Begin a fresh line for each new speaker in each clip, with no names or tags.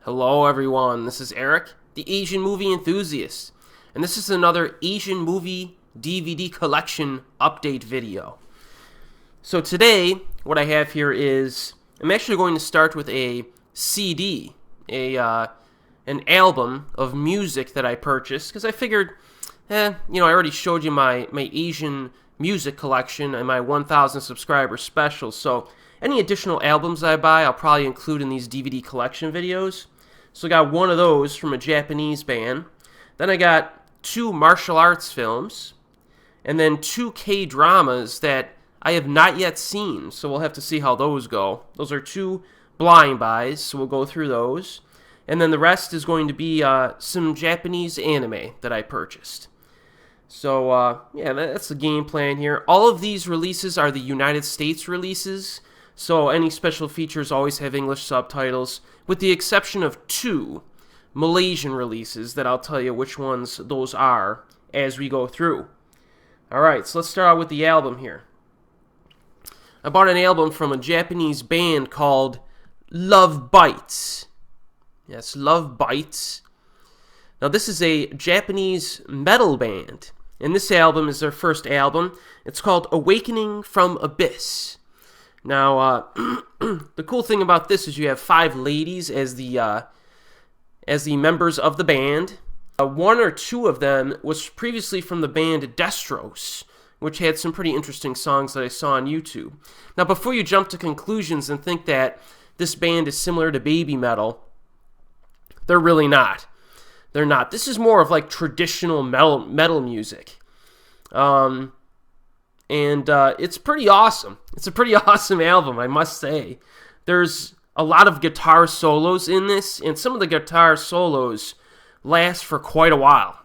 Hello everyone, this is Erik, the Asian movie enthusiast, and this is another Asian movie DVD collection update video. So today, what I have here is, I'm actually going to start with a CD, an album of music that I purchased, because I figured, I already showed you my Asian music collection and my 1,000 subscriber special, so any additional albums I buy, I'll probably include in these DVD collection videos. So I got one of those from a Japanese band. Then I got 2 martial arts films. And then 2 K-dramas that I have not yet seen. So we'll have to see how those go. Those are 2 blind buys, so we'll go through those. And then the rest is going to be some Japanese anime that I purchased. So, that's the game plan here. All of these releases are the United States releases. So any special features always have English subtitles, with the exception of 2 Malaysian releases that I'll tell you which ones those are as we go through. Alright, so let's start out with the album here. I bought an album from a Japanese band called Love Bites. Yes, Love Bites. Now this is a Japanese metal band, and this album is their first album. It's called Awakening from Abyss. Now, the cool thing about this is you have 5 ladies as the members of the band. 1 or 2 of them was previously from the band Destros, which had some pretty interesting songs that I saw on YouTube. Now, before you jump to conclusions and think that this band is similar to baby metal, they're really not. They're not. This is more of like traditional metal music. And it's pretty awesome. It's a pretty awesome album, I must say. There's a lot of guitar solos in this, and some of the guitar solos last for quite a while.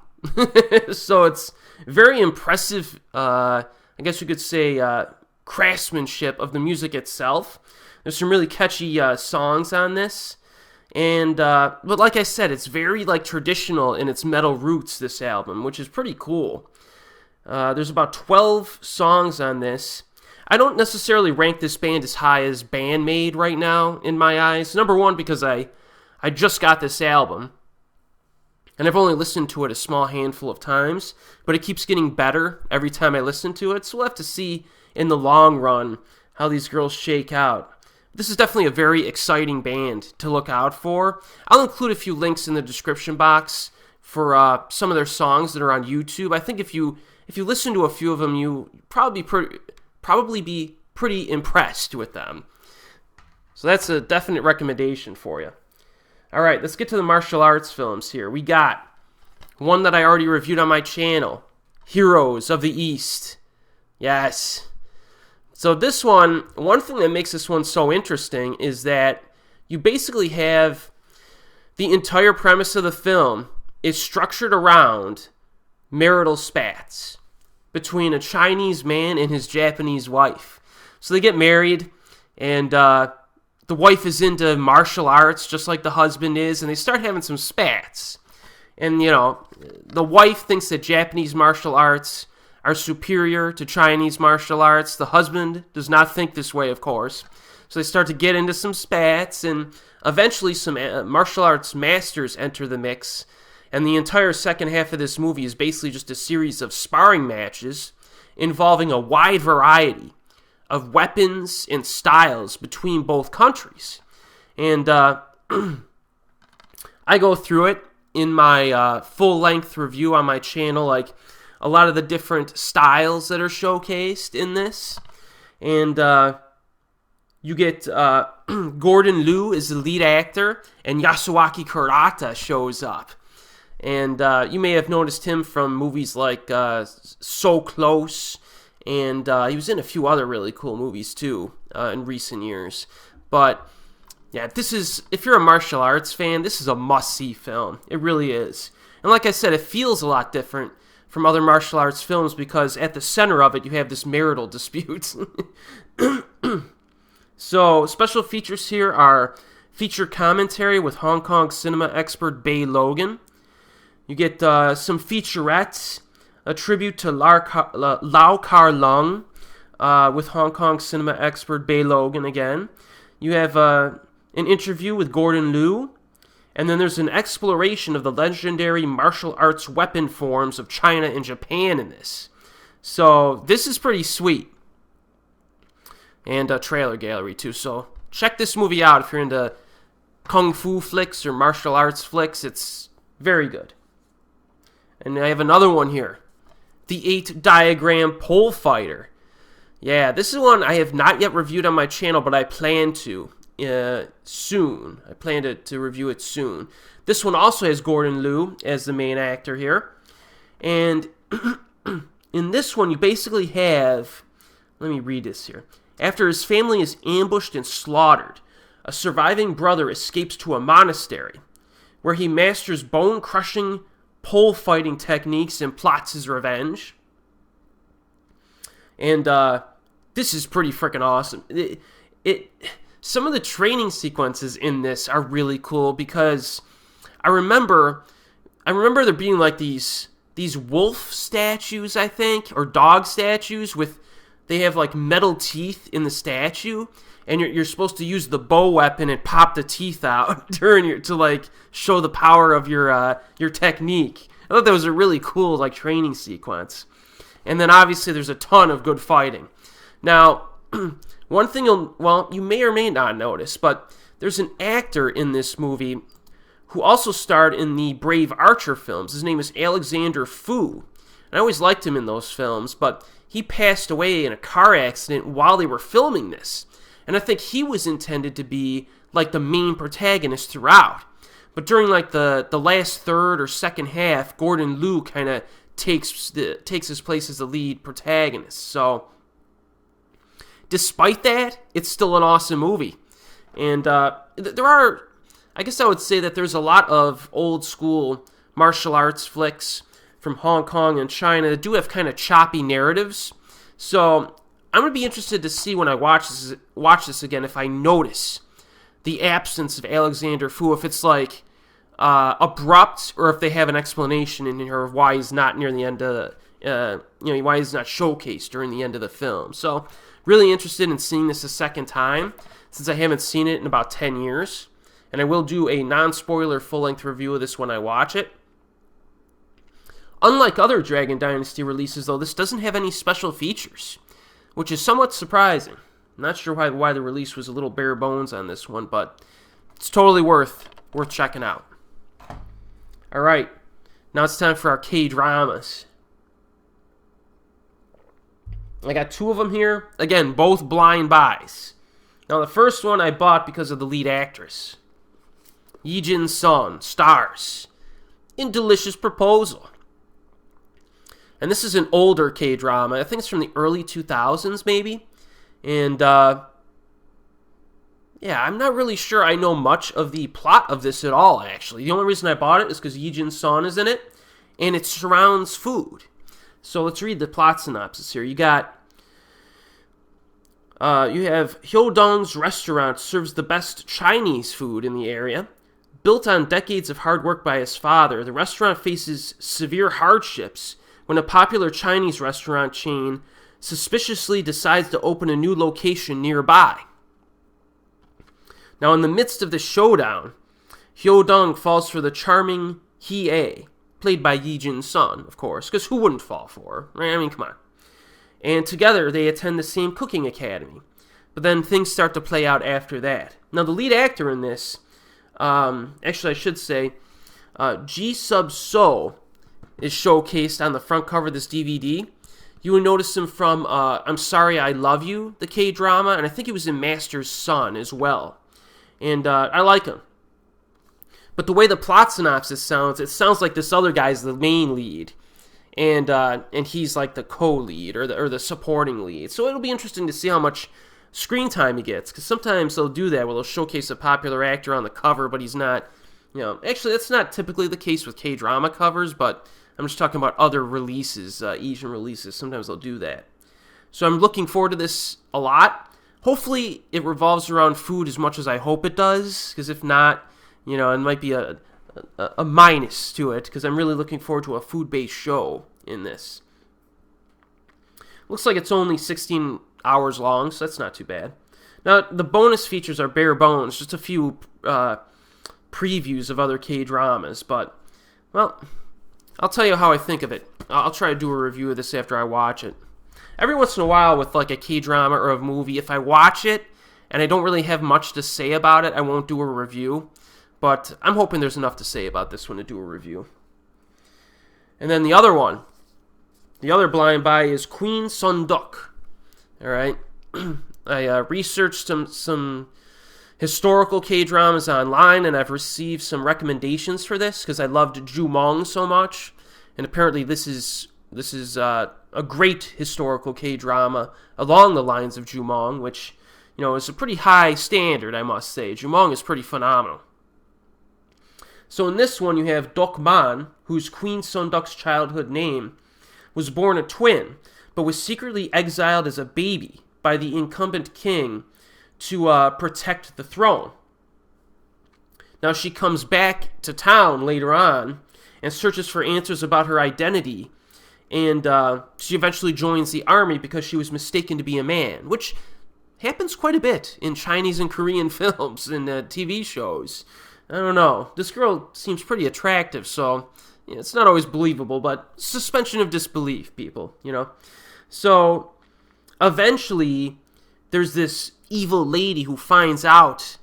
So it's very impressive, I guess you could say, craftsmanship of the music itself. There's some really catchy songs on this. And, but like I said, it's very traditional in its metal roots, this album, which is pretty cool. There's about 12 songs on this. I don't necessarily rank this band as high as Bandmade right now, in my eyes. Number one, because I just got this album, and I've only listened to it a small handful of times, but it keeps getting better every time I listen to it, so we'll have to see in the long run how these girls shake out. This is definitely a very exciting band to look out for. I'll include a few links in the description box for some of their songs that are on YouTube. I think if you listen to a few of them, you probably be pretty impressed with them. So that's a definite recommendation for you. All right, let's get to the martial arts films here. We got one that I already reviewed on my channel, Heroes of the East. Yes. So this one thing that makes this one so interesting is that you basically have the entire premise of the film is structured around marital spats between a Chinese man and his Japanese wife. So they get married, and the wife is into martial arts just like the husband is, and they start having some spats. And, the wife thinks that Japanese martial arts are superior to Chinese martial arts. The husband does not think this way, of course. So they start to get into some spats, and eventually some martial arts masters enter the mix. And the entire second half of this movie is basically just a series of sparring matches involving a wide variety of weapons and styles between both countries. And I go through it in my full-length review on my channel, like a lot of the different styles that are showcased in this. And you get Gordon Liu is the lead actor, and Yasuaki Kurata shows up. And you may have noticed him from movies like So Close, and he was in a few other really cool movies too in recent years. But yeah, if you're a martial arts fan, this is a must-see film. It really is. And like I said, it feels a lot different from other martial arts films because at the center of it, you have this marital dispute. So special features here are feature commentary with Hong Kong cinema expert Bai Logan. You get some featurettes, a tribute to Lau Kar Lung with Hong Kong cinema expert Bai Logan again. You have an interview with Gordon Liu, And then there's an exploration of the legendary martial arts weapon forms of China and Japan in this. So this is pretty sweet. And a trailer gallery too. So check this movie out if you're into kung fu flicks or martial arts flicks. It's very good. And I have another one here. The 8 Diagram Pole Fighter. Yeah, this is one I have not yet reviewed on my channel, but I plan to soon. I plan to review it soon. This one also has Gordon Liu as the main actor here. And in this one, you basically have... Let me read this here. After his family is ambushed and slaughtered, a surviving brother escapes to a monastery, where he masters bone-crushing pole fighting techniques and plots his revenge. And this is pretty freaking awesome. Some of the training sequences in this are really cool because I remember there being like these wolf statues, I think, or dog statues with, they have like metal teeth in the statue, and you're supposed to use the bow weapon and pop the teeth out to like show the power of your technique. I thought that was a really cool like training sequence. And then obviously there's a ton of good fighting. Now, one thing you may or may not notice, but there's an actor in this movie who also starred in the Brave Archer films. His name is Alexander Fu. And I always liked him in those films, but he passed away in a car accident while they were filming this. And I think he was intended to be like the main protagonist throughout. But during like the last third or second half, Gordon Liu kind of takes his place as the lead protagonist. So despite that, it's still an awesome movie. And there are, I guess I would say that there's a lot of old school martial arts flicks from Hong Kong and China that do have kind of choppy narratives. So I'm going to be interested to see when I watch this again if I notice the absence of Alexander Fu, if it's like abrupt, or if they have an explanation in here of why he's not near the end of why he's not showcased during the end of the film. So really interested in seeing this a second time, since I haven't seen it in about 10 years. And I will do a non-spoiler full-length review of this when I watch it. Unlike other Dragon Dynasty releases, though, this doesn't have any special features, which is somewhat surprising. I'm not sure why the release was a little bare bones on this one, but it's totally worth checking out. Alright, now it's time for our K-dramas. I got 2 of them here. Again, both blind buys. Now, the first one I bought because of the lead actress. Ye-jin's son stars in Delicious Proposal. And this is an older K-drama. I think it's from the early 2000s, maybe. And, yeah, I'm not really sure I know much of the plot of this at all, actually. The only reason I bought it is because Ye-jin's son is in it, and it surrounds food. So let's read the plot synopsis here. You have Hyo-dong's restaurant serves the best Chinese food in the area. Built on decades of hard work by his father, the restaurant faces severe hardships when a popular Chinese restaurant chain suspiciously decides to open a new location nearby. Now, in the midst of the showdown, Hyo-dong falls for the charming Hee-ae, played by Ye-jin's son, of course, because who wouldn't fall for her, right? I mean, come on. And together, they attend the same cooking academy. But then things start to play out after that. Now, the lead actor in this, actually, I should say, Ji-sub-so is showcased on the front cover of this DVD. You will notice him from I'm Sorry I Love You, the K-drama, and I think he was in Master's Son as well. And I like him. But the way the plot synopsis sounds, it sounds like this other guy's the main lead. And he's like the co-lead or the supporting lead. So it'll be interesting to see how much screen time he gets. Because sometimes they'll do that where they'll showcase a popular actor on the cover, but he's not, actually that's not typically the case with K-drama covers, but I'm just talking about other releases, Asian releases. Sometimes they'll do that. So I'm looking forward to this a lot. Hopefully it revolves around food as much as I hope it does, because if not, it might be a minus to it, because I'm really looking forward to a food-based show in this. Looks like it's only 16 hours long, so that's not too bad. Now, the bonus features are bare bones, just a few previews of other K-dramas, but, well, I'll tell you how I think of it. I'll try to do a review of this after I watch it. Every once in a while with like a K-drama or a movie, if I watch it and I don't really have much to say about it, I won't do a review. But I'm hoping there's enough to say about this one to do a review. And then the other one, the other blind buy is Queen Seon-duk. All right, I researched some historical K-dramas online, and I've received some recommendations for this because I loved Jumong so much, and apparently this is a great historical K-drama along the lines of Jumong, which is a pretty high standard, I must say. Jumong is pretty phenomenal. So in this one, you have Dokman, whose Queen Seon-duk's childhood name, was born a twin, but was secretly exiled as a baby by the incumbent king to protect the throne. Now she comes back to town later on and searches for answers about her identity, and she eventually joins the army because she was mistaken to be a man, which happens quite a bit in Chinese and Korean films and TV shows. I don't know. This girl seems pretty attractive, so it's not always believable, but suspension of disbelief, people, So, eventually, there's this evil lady who finds out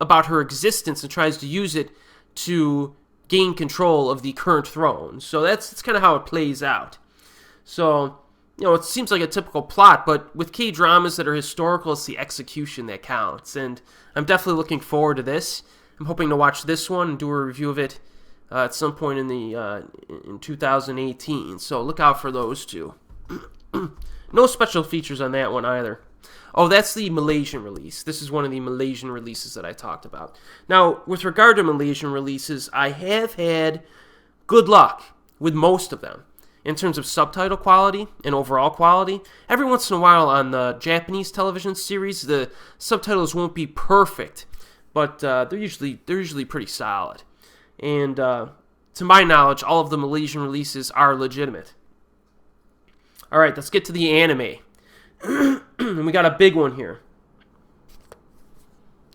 about her existence and tries to use it to gain control of the current throne. So that's kind of how it plays out. So, it seems like a typical plot, but with K-dramas that are historical, it's the execution that counts. And I'm definitely looking forward to this. I'm hoping to watch this one and do a review of it at some point in 2018. So look out for those two. No special features on that one either. Oh, that's the Malaysian release. This is one of the Malaysian releases that I talked about. Now, with regard to Malaysian releases, I have had good luck with most of them in terms of subtitle quality and overall quality. Every once in a while on the Japanese television series, the subtitles won't be perfect, but they're usually pretty solid. And to my knowledge, all of the Malaysian releases are legitimate. All right, let's get to the anime. And we got a big one here.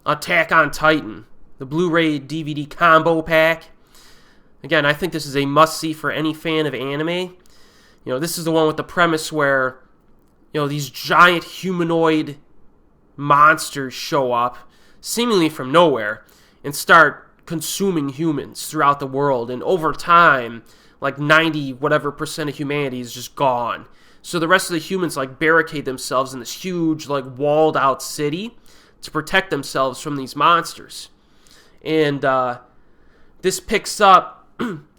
Attack on Titan, the Blu-ray DVD combo pack. Again, I think this is a must-see for any fan of anime. This is the one with the premise where, these giant humanoid monsters show up, seemingly from nowhere, and start consuming humans throughout the world. And over time, like 90% of humanity is just gone. So the rest of the humans barricade themselves in this huge walled out city to protect themselves from these monsters. And this picks up,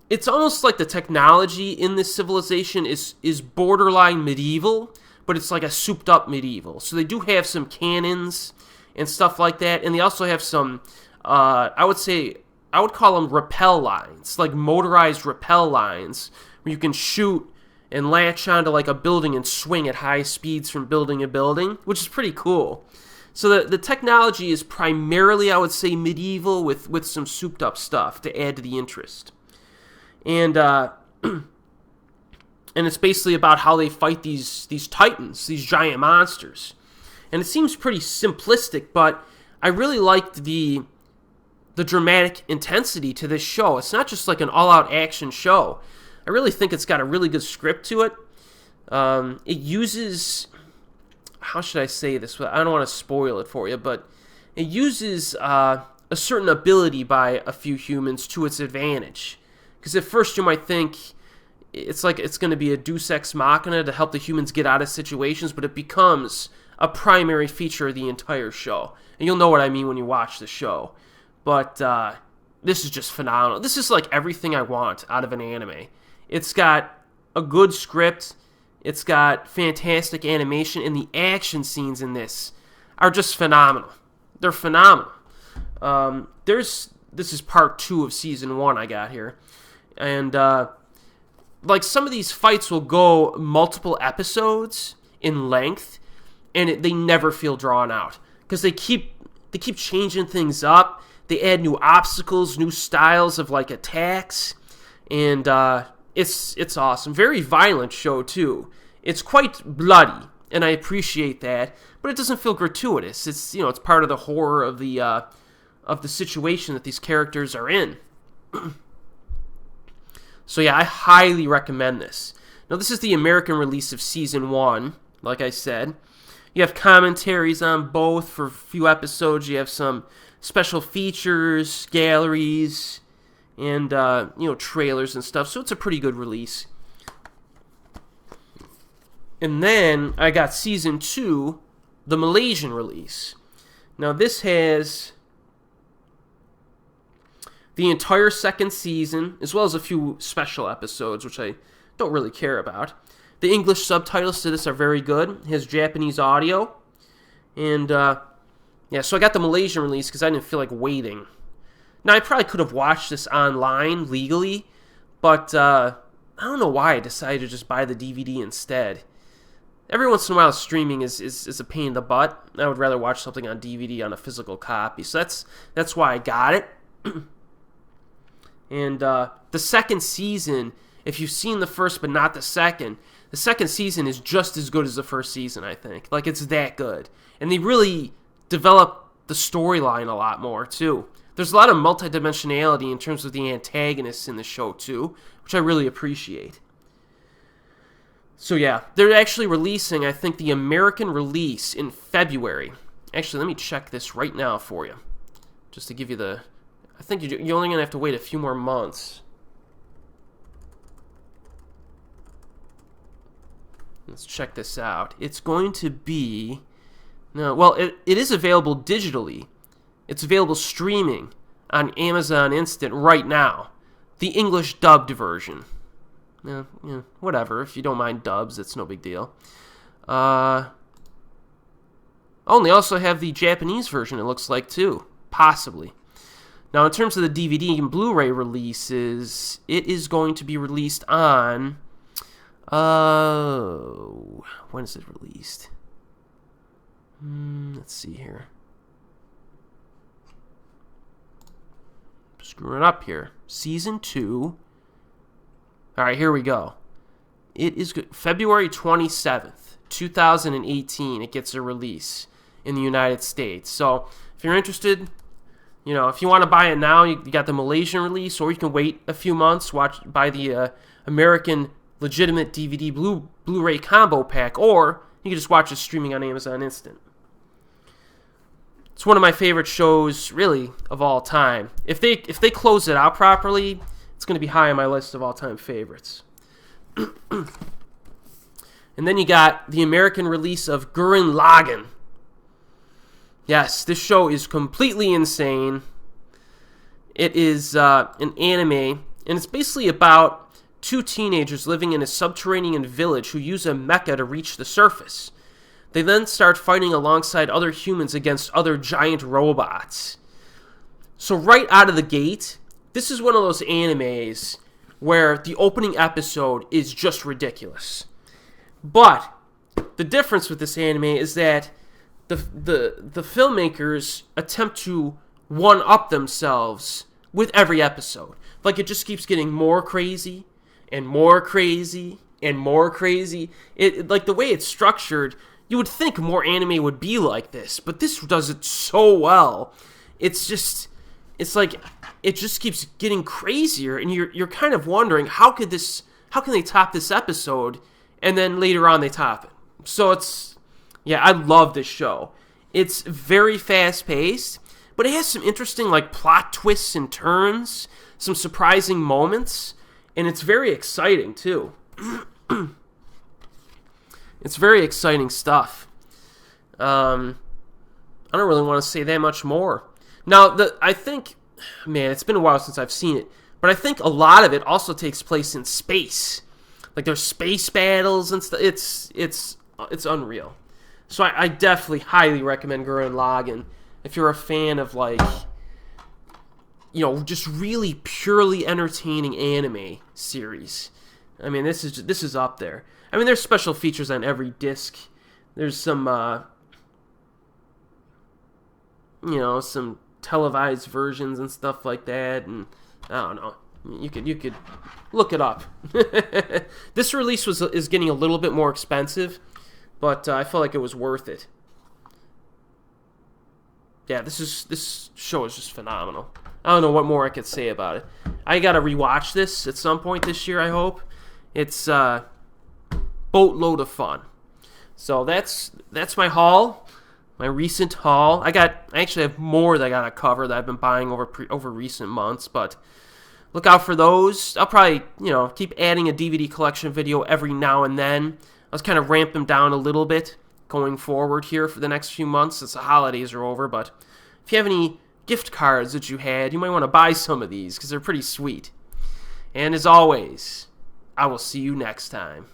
it's almost like the technology in this civilization is borderline medieval, but it's like a souped up medieval. So they do have some cannons and stuff like that, and they also have some, I would call them rappel lines, like motorized rappel lines, where you can shoot and latch onto a building and swing at high speeds from building to building, which is pretty cool. So the technology is primarily, I would say, medieval with some souped up stuff to add to the interest. And and it's basically about how they fight these titans, these giant monsters. And it seems pretty simplistic, but I really liked the dramatic intensity to this show. It's not just an all-out action show. I really think it's got a really good script to it. It uses, how should I say this? I don't want to spoil it for you, but it uses a certain ability by a few humans to its advantage. Because at first you might think it's going to be a deus ex machina to help the humans get out of situations, but it becomes a primary feature of the entire show. And you'll know what I mean when you watch the show. But this is just phenomenal. This is everything I want out of an anime. It's got a good script. It's got fantastic animation. And the action scenes in this are just phenomenal. They're phenomenal. This is part 2 of season 1 I got here. And some of these fights will go multiple episodes in length, and they never feel drawn out because they keep changing things up. They add new obstacles, new styles of attacks, and it's awesome. Very violent show too. It's quite bloody, and I appreciate that, but it doesn't feel gratuitous. It's it's part of the horror of the of the situation that these characters are in. So yeah, I highly recommend this. Now, this is the American release of Season 1, like I said. You have commentaries on both for a few episodes. You have some special features, galleries, and, trailers and stuff. So it's a pretty good release. And then I got Season 2, the Malaysian release. Now, this has the entire second season, as well as a few special episodes, which I don't really care about. The English subtitles to this are very good. It has Japanese audio. And, so I got the Malaysian release because I didn't feel like waiting. Now, I probably could have watched this online legally, but I don't know why I decided to just buy the DVD instead. Every once in a while, streaming is a pain in the butt. I would rather watch something on DVD on a physical copy. So that's why I got it. And the second season, if you've seen the first but not the second season is just as good as the first season, I think. Like, it's that good. And they really develop the storyline a lot more, too. There's a lot of multidimensionality in terms of the antagonists in the show, too, which I really appreciate. So yeah, they're actually releasing, I think, the American release in February. Actually, let me check this right now for you, just to give you the... I think you're only going to have to wait a few more months. Let's check this out. It's going to be... No, well, it is available digitally. It's available streaming on Amazon Instant right now. The English dubbed version. Whatever. If you don't mind dubs, it's no big deal. And they also have the Japanese version, it looks like, too. Possibly. Now, in terms of the DVD and Blu-ray releases, it is going to be released on... when is it released? Let's see here. Screwing up here. Season 2... Alright, here we go. It is good. February 27th, 2018, it gets a release in the United States. So, if you're interested, if you want to buy it now, you got the Malaysian release, or you can wait a few months, buy the American legitimate DVD Blu-ray combo pack, or you can just watch it streaming on Amazon Instant. It's one of my favorite shows, really, of all time. If they close it out properly, it's going to be high on my list of all-time favorites. And then you got the American release of Gurren Lagann. Yes, this show is completely insane. It is an anime, and it's basically about two teenagers living in a subterranean village who use a mecha to reach the surface. They then start fighting alongside other humans against other giant robots. So right out of the gate... This is one of those animes where the opening episode is just ridiculous. But the difference with this anime is that the filmmakers attempt to one-up themselves with every episode. Like, it just keeps getting more crazy and more crazy and more crazy. Like, the way it's structured, you would think more anime would be like this, but this does it so well. It's like it just keeps getting crazier, and you're kind of wondering how can they top this episode, and then later on they top it. So I love this show. It's very fast paced, but it has some interesting plot twists and turns, some surprising moments, and it's very exciting too. It's very exciting stuff. I don't really want to say that much more. Now, I think, man, it's been a while since I've seen it, but I think a lot of it also takes place in space. Like, there's space battles and stuff. It's unreal. So I definitely highly recommend Gurren Lagann if you're a fan of, just really purely entertaining anime series. I mean, this is up there. I mean, there's special features on every disc. There's some, some televised versions and stuff like that, and I don't know. You could look it up. This release is getting a little bit more expensive, but I felt like it was worth it. yeah, this show is just phenomenal. I don't know what more I could say about it. I gotta rewatch this at some point this year, I hope. It's boatload of fun. So that's my haul, my recent haul. I actually have more that I gotta cover that I've been buying over recent months, but look out for those. I'll probably, keep adding a DVD collection video every now and then. I was kind of ramping them down a little bit going forward here for the next few months since the holidays are over, but if you have any gift cards that you had, you might want to buy some of these because they're pretty sweet. And as always, I will see you next time.